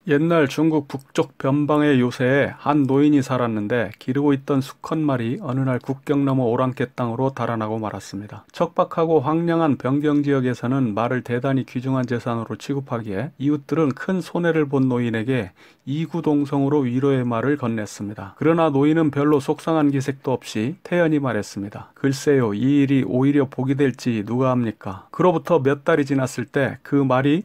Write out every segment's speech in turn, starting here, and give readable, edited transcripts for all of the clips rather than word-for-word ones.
옛날 중국 북쪽 변방의 요새에 한 노인이 살았는데 기르고 있던 수컷 말이 어느 날 국경 너머 오랑캐 땅으로 달아나고 말았습니다. 척박하고 황량한 변경지역에서는 말을 대단히 귀중한 재산으로 취급하기에 이웃들은 큰 손해를 본 노인에게 이구동성으로 위로의 말을 건넸습니다. 그러나 노인은 별로 속상한 기색도 없이 태연히 말했습니다. 글쎄요, 이 일이 오히려 복이 될지 누가 압니까? 그로부터 몇 달이 지났을 때 그 말이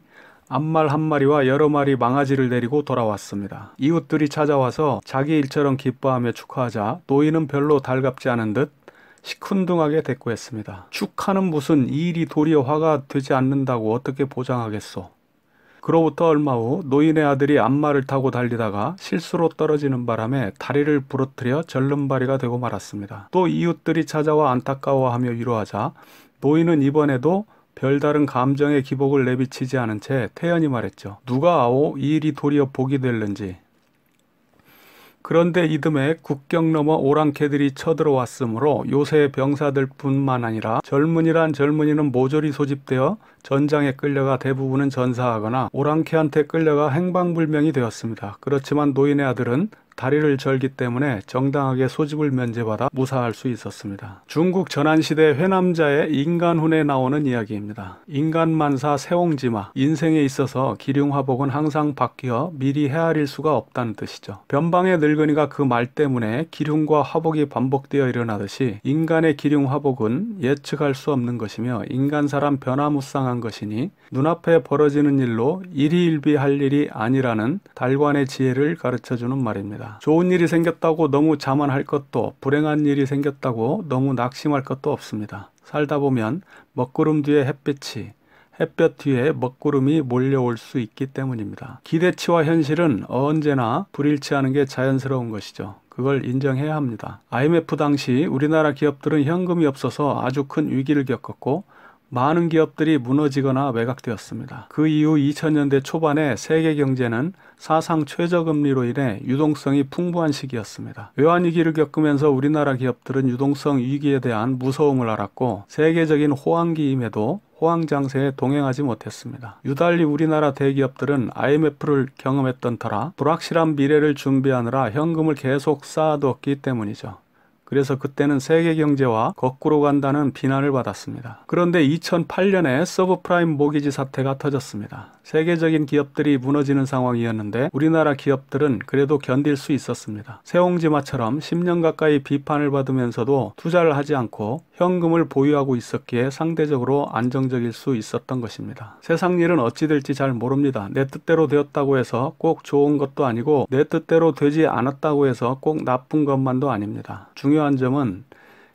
암말 한 마리와 여러 마리 망아지를 데리고 돌아왔습니다. 이웃들이 찾아와서 자기 일처럼 기뻐하며 축하하자 노인은 별로 달갑지 않은 듯 시큰둥하게 대꾸했습니다. 축하는 무슨, 이 일이 도리어 화가 되지 않는다고 어떻게 보장하겠소? 그로부터 얼마 후 노인의 아들이 암말을 타고 달리다가 실수로 떨어지는 바람에 다리를 부러뜨려 절름발이가 되고 말았습니다. 또 이웃들이 찾아와 안타까워하며 위로하자 노인은 이번에도 별다른 감정의 기복을 내비치지 않은 채 태연히 말했죠. 누가 아오 이 일이 도리어 복이 될는지. 그런데 이듬해 국경 너머 오랑캐들이 쳐들어왔으므로 요새의 병사들 뿐만 아니라 젊은이란 젊은이는 모조리 소집되어 전장에 끌려가 대부분은 전사하거나 오랑캐한테 끌려가 행방불명이 되었습니다. 그렇지만 노인의 아들은 다리를 절기 때문에 정당하게 소집을 면제받아 무사할 수 있었습니다. 중국 전한시대 회남자의 인간훈에 나오는 이야기입니다. 인간만사 세옹지마, 인생에 있어서 기륭화복은 항상 바뀌어 미리 헤아릴 수가 없다는 뜻이죠. 변방의 늙은이가 그 말 때문에 기륭과 화복이 반복되어 일어나듯이 인간의 기륭화복은 예측할 수 없는 것이며 인간사람 변화무쌍한 것이니 눈앞에 벌어지는 일로 일희일비할 일이 아니라는 달관의 지혜를 가르쳐주는 말입니다. 좋은 일이 생겼다고 너무 자만할 것도, 불행한 일이 생겼다고 너무 낙심할 것도 없습니다. 살다 보면 먹구름 뒤에 햇빛이, 햇볕 뒤에 먹구름이 몰려올 수 있기 때문입니다. 기대치와 현실은 언제나 불일치하는 게 자연스러운 것이죠. 그걸 인정해야 합니다. IMF 당시 우리나라 기업들은 현금이 없어서 아주 큰 위기를 겪었고 많은 기업들이 무너지거나 매각되었습니다. 그 이후 2000년대 초반에 세계 경제는 사상 최저금리로 인해 유동성이 풍부한 시기였습니다. 외환위기를 겪으면서 우리나라 기업들은 유동성 위기에 대한 무서움을 알았고 세계적인 호황기임에도 호황장세에 동행하지 못했습니다. 유달리 우리나라 대기업들은 IMF를 경험했던 터라 불확실한 미래를 준비하느라 현금을 계속 쌓아두었기 때문이죠. 그래서 그때는 세계 경제와 거꾸로 간다는 비난을 받았습니다. 그런데 2008년에 서브프라임 모기지 사태가 터졌습니다. 세계적인 기업들이 무너지는 상황이었는데 우리나라 기업들은 그래도 견딜 수 있었습니다. 세옹지마처럼 10년 가까이 비판을 받으면서도 투자를 하지 않고 현금을 보유하고 있었기에 상대적으로 안정적일 수 있었던 것입니다. 세상 일은 어찌 될지 잘 모릅니다. 내 뜻대로 되었다고 해서 꼭 좋은 것도 아니고 내 뜻대로 되지 않았다고 해서 꼭 나쁜 것만도 아닙니다. 중요한 점은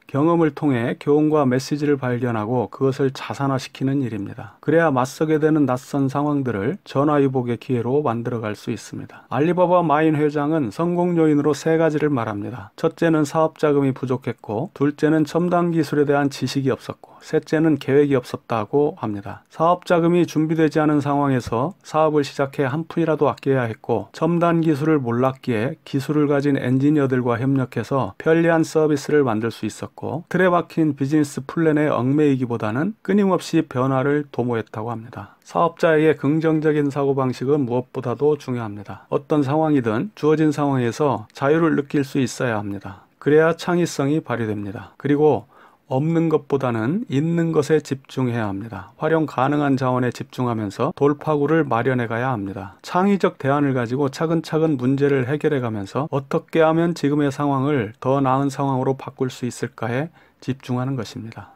경험을 통해 교훈과 메시지를 발견하고 그것을 자산화시키는 일입니다. 그래야 맞서게 되는 낯선 상황들을 전화위복의 기회로 만들어갈 수 있습니다. 알리바바 마인 회장은 성공 요인으로 세 가지를 말합니다. 첫째는 사업 자금이 부족했고, 둘째는 첨단 기술에 대한 지식이 없었고, 셋째는 계획이 없었다고 합니다. 사업 자금이 준비되지 않은 상황에서 사업을 시작해 한 푼이라도 아껴야 했고, 첨단 기술을 몰랐기에 기술을 가진 엔지니어들과 협력해서 편리한 서비스를 만들 수 있었고, 틀에 박힌 비즈니스 플랜에 얽매이기보다는 끊임없이 변화를 도모했다고 합니다. 사업자에게 긍정적인 사고방식은 무엇보다도 중요합니다. 어떤 상황이든 주어진 상황에서 자유를 느낄 수 있어야 합니다. 그래야 창의성이 발휘됩니다. 그리고 없는 것보다는 있는 것에 집중해야 합니다. 활용 가능한 자원에 집중하면서 돌파구를 마련해 가야 합니다. 창의적 대안을 가지고 차근차근 문제를 해결해 가면서 어떻게 하면 지금의 상황을 더 나은 상황으로 바꿀 수 있을까에 집중하는 것입니다.